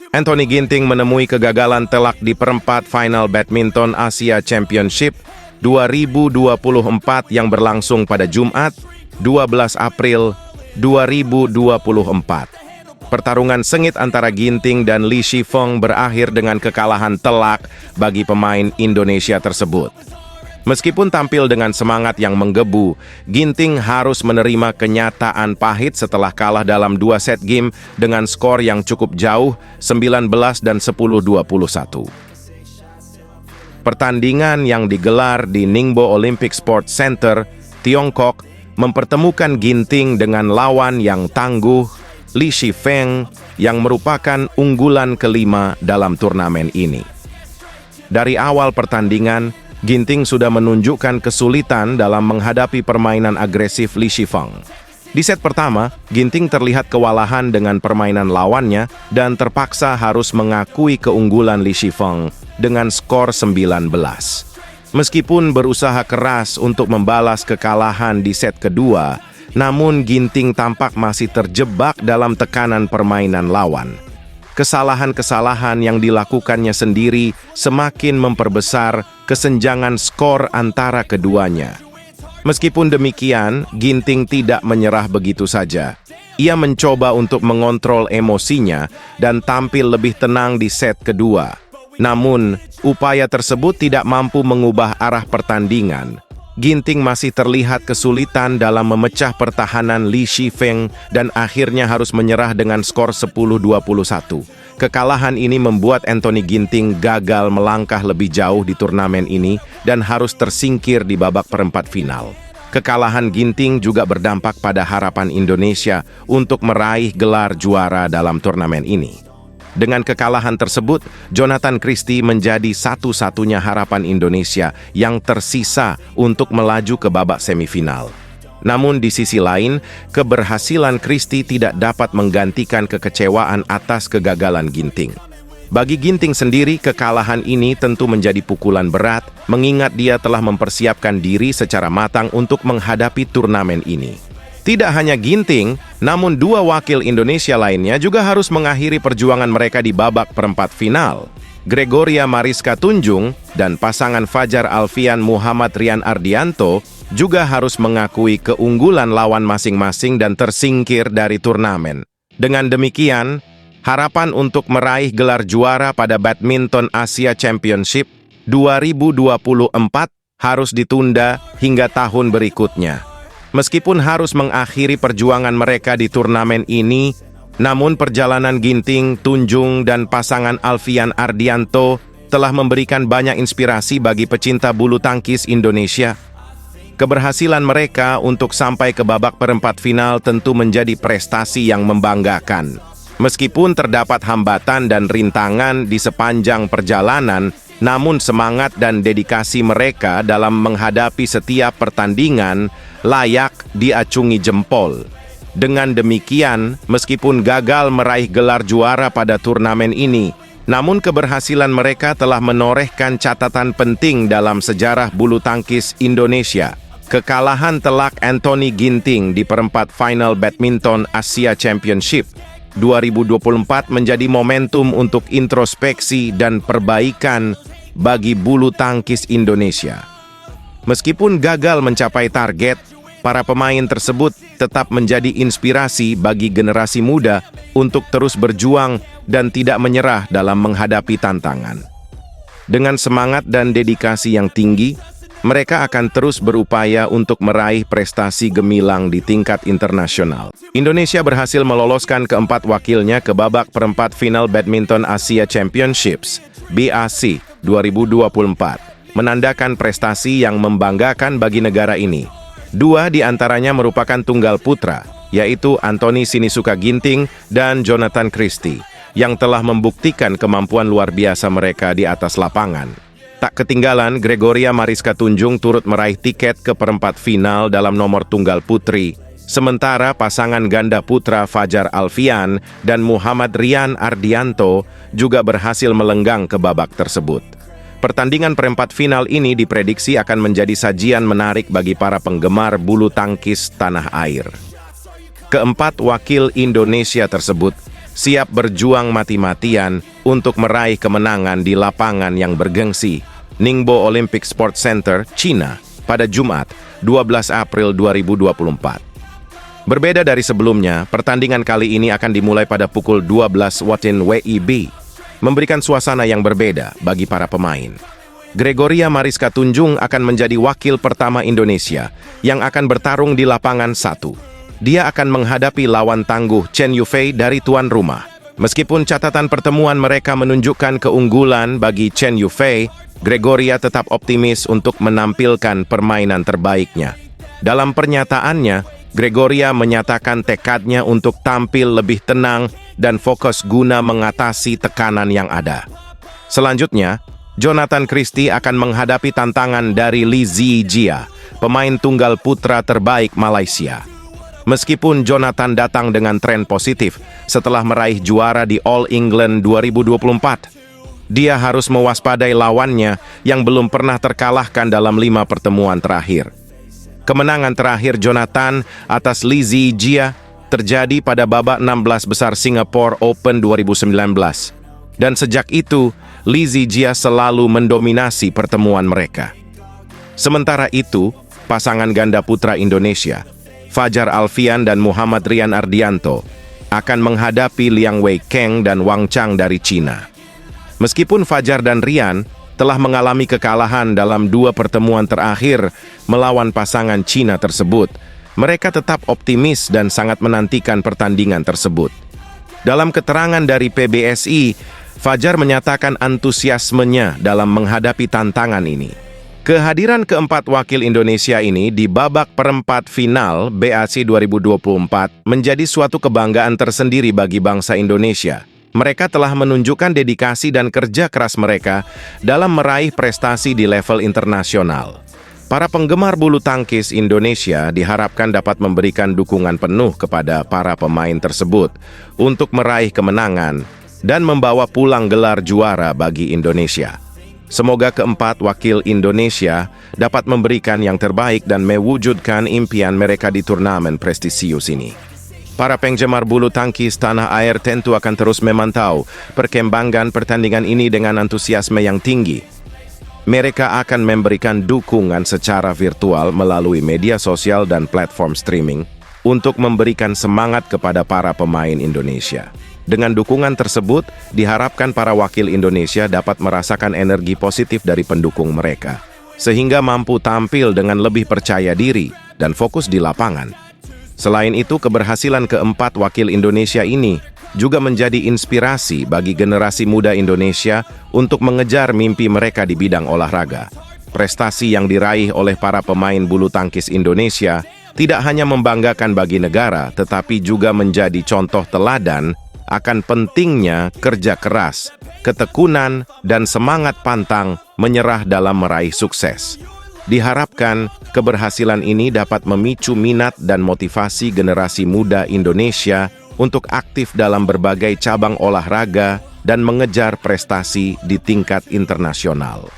Anthony Ginting menemui kegagalan telak di perempat final Badminton Asia Championship 2024 yang berlangsung pada Jumat, 12 April 2024. Pertarungan sengit antara Ginting dan Li Shifeng berakhir dengan kekalahan telak bagi pemain Indonesia tersebut. Meskipun tampil dengan semangat yang menggebu, Ginting harus menerima kenyataan pahit setelah kalah dalam 2 set game dengan skor yang cukup jauh, 19 dan 10-21. Pertandingan yang digelar di Ningbo Olympic Sports Center, Tiongkok, mempertemukan Ginting dengan lawan yang tangguh, Li Shifeng, yang merupakan unggulan kelima dalam turnamen ini. Dari awal pertandingan, Ginting sudah menunjukkan kesulitan dalam menghadapi permainan agresif Li Shifeng. Di set pertama, Ginting terlihat kewalahan dengan permainan lawannya dan terpaksa harus mengakui keunggulan Li Shifeng dengan skor 19. Meskipun berusaha keras untuk membalas kekalahan di set kedua, namun Ginting tampak masih terjebak dalam tekanan permainan lawan. Kesalahan-kesalahan yang dilakukannya sendiri semakin memperbesar kesenjangan skor antara keduanya. Meskipun demikian, Ginting tidak menyerah begitu saja. Ia mencoba untuk mengontrol emosinya dan tampil lebih tenang di set kedua. Namun, upaya tersebut tidak mampu mengubah arah pertandingan. Ginting masih terlihat kesulitan dalam memecah pertahanan Li Shifeng dan akhirnya harus menyerah dengan skor 10-21. Kekalahan ini membuat Anthony Ginting gagal melangkah lebih jauh di turnamen ini dan harus tersingkir di babak perempat final. Kekalahan Ginting juga berdampak pada harapan Indonesia untuk meraih gelar juara dalam turnamen ini. Dengan kekalahan tersebut, Jonathan Christie menjadi satu-satunya harapan Indonesia yang tersisa untuk melaju ke babak semifinal. Namun di sisi lain, keberhasilan Christie tidak dapat menggantikan kekecewaan atas kegagalan Ginting. Bagi Ginting sendiri, kekalahan ini tentu menjadi pukulan berat, mengingat dia telah mempersiapkan diri secara matang untuk menghadapi turnamen ini. Tidak hanya Ginting, namun 2 wakil Indonesia lainnya juga harus mengakhiri perjuangan mereka di babak perempat final. Gregoria Mariska Tunjung dan pasangan Fajar Alfian Muhammad Rian Ardianto juga harus mengakui keunggulan lawan masing-masing dan tersingkir dari turnamen. Dengan demikian, harapan untuk meraih gelar juara pada Badminton Asia Championship 2024 harus ditunda hingga tahun berikutnya. Meskipun harus mengakhiri perjuangan mereka di turnamen ini, namun perjalanan Ginting, Tunjung, dan pasangan Alfian Ardianto telah memberikan banyak inspirasi bagi pecinta bulu tangkis Indonesia. Keberhasilan mereka untuk sampai ke babak perempat final tentu menjadi prestasi yang membanggakan. Meskipun terdapat hambatan dan rintangan di sepanjang perjalanan, namun semangat dan dedikasi mereka dalam menghadapi setiap pertandingan layak diacungi jempol. Dengan demikian, meskipun gagal meraih gelar juara pada turnamen ini, namun keberhasilan mereka telah menorehkan catatan penting dalam sejarah bulu tangkis Indonesia. Kekalahan telak Anthony Ginting di perempat final Badminton Asia Championship 2024 menjadi momentum untuk introspeksi dan perbaikan bagi bulu tangkis Indonesia. Meskipun gagal mencapai target, para pemain tersebut tetap menjadi inspirasi bagi generasi muda untuk terus berjuang dan tidak menyerah dalam menghadapi tantangan. Dengan semangat dan dedikasi yang tinggi, mereka akan terus berupaya untuk meraih prestasi gemilang di tingkat internasional. Indonesia berhasil meloloskan keempat wakilnya ke babak perempat final Badminton Asia Championships (BAC) 2024, menandakan prestasi yang membanggakan bagi negara ini. 2 di antaranya merupakan tunggal putra, yaitu Anthony Sinisuka Ginting dan Jonathan Christie, yang telah membuktikan kemampuan luar biasa mereka di atas lapangan. Tak ketinggalan, Gregoria Mariska Tunjung turut meraih tiket ke perempat final dalam nomor tunggal putri, sementara pasangan ganda putra Fajar Alfian dan Muhammad Rian Ardianto juga berhasil melenggang ke babak tersebut. Pertandingan perempat final ini diprediksi akan menjadi sajian menarik bagi para penggemar bulu tangkis tanah air. Keempat wakil Indonesia tersebut siap berjuang mati-matian untuk meraih kemenangan di lapangan yang bergengsi, Ningbo Olympic Sports Center, China, pada Jumat, 12 April 2024. Berbeda dari sebelumnya, pertandingan kali ini akan dimulai pada pukul 12 WIB, memberikan suasana yang berbeda bagi para pemain. Gregoria Mariska Tunjung akan menjadi wakil pertama Indonesia yang akan bertarung di lapangan 1. Dia akan menghadapi lawan tangguh Chen Yufei dari tuan rumah. Meskipun catatan pertemuan mereka menunjukkan keunggulan bagi Chen Yufei, Gregoria tetap optimis untuk menampilkan permainan terbaiknya. Dalam pernyataannya, Gregoria menyatakan tekadnya untuk tampil lebih tenang dan fokus guna mengatasi tekanan yang ada. Selanjutnya, Jonathan Christie akan menghadapi tantangan dari Lee Zijia, pemain tunggal putra terbaik Malaysia. Meskipun Jonathan datang dengan tren positif setelah meraih juara di All England 2024, dia harus mewaspadai lawannya yang belum pernah terkalahkan dalam 5 pertemuan terakhir. Kemenangan terakhir Jonathan atas Lee Zijia terjadi pada babak 16 besar Singapore Open 2019. Dan sejak itu, Lee Zijia selalu mendominasi pertemuan mereka. Sementara itu, pasangan ganda putra Indonesia, Fajar Alfian dan Muhammad Rian Ardianto, akan menghadapi Liang Weikeng dan Wang Chang dari China. Meskipun Fajar dan Rian telah mengalami kekalahan dalam 2 pertemuan terakhir melawan pasangan China tersebut, mereka tetap optimis dan sangat menantikan pertandingan tersebut. Dalam keterangan dari PBSI, Fajar menyatakan antusiasmenya dalam menghadapi tantangan ini. Kehadiran keempat wakil Indonesia ini di babak perempat final BAC 2024 menjadi suatu kebanggaan tersendiri bagi bangsa Indonesia. Mereka telah menunjukkan dedikasi dan kerja keras mereka dalam meraih prestasi di level internasional. Para penggemar bulu tangkis Indonesia diharapkan dapat memberikan dukungan penuh kepada para pemain tersebut untuk meraih kemenangan dan membawa pulang gelar juara bagi Indonesia. Semoga keempat wakil Indonesia dapat memberikan yang terbaik dan mewujudkan impian mereka di turnamen prestisius ini. Para penggemar bulu tangkis tanah air tentu akan terus memantau perkembangan pertandingan ini dengan antusiasme yang tinggi. Mereka akan memberikan dukungan secara virtual melalui media sosial dan platform streaming untuk memberikan semangat kepada para pemain Indonesia. Dengan dukungan tersebut, diharapkan para wakil Indonesia dapat merasakan energi positif dari pendukung mereka, sehingga mampu tampil dengan lebih percaya diri dan fokus di lapangan. Selain itu, keberhasilan keempat wakil Indonesia ini juga menjadi inspirasi bagi generasi muda Indonesia untuk mengejar mimpi mereka di bidang olahraga. Prestasi yang diraih oleh para pemain bulu tangkis Indonesia tidak hanya membanggakan bagi negara, tetapi juga menjadi contoh teladan akan pentingnya kerja keras, ketekunan, dan semangat pantang menyerah dalam meraih sukses. Diharapkan keberhasilan ini dapat memicu minat dan motivasi generasi muda Indonesia untuk aktif dalam berbagai cabang olahraga dan mengejar prestasi di tingkat internasional.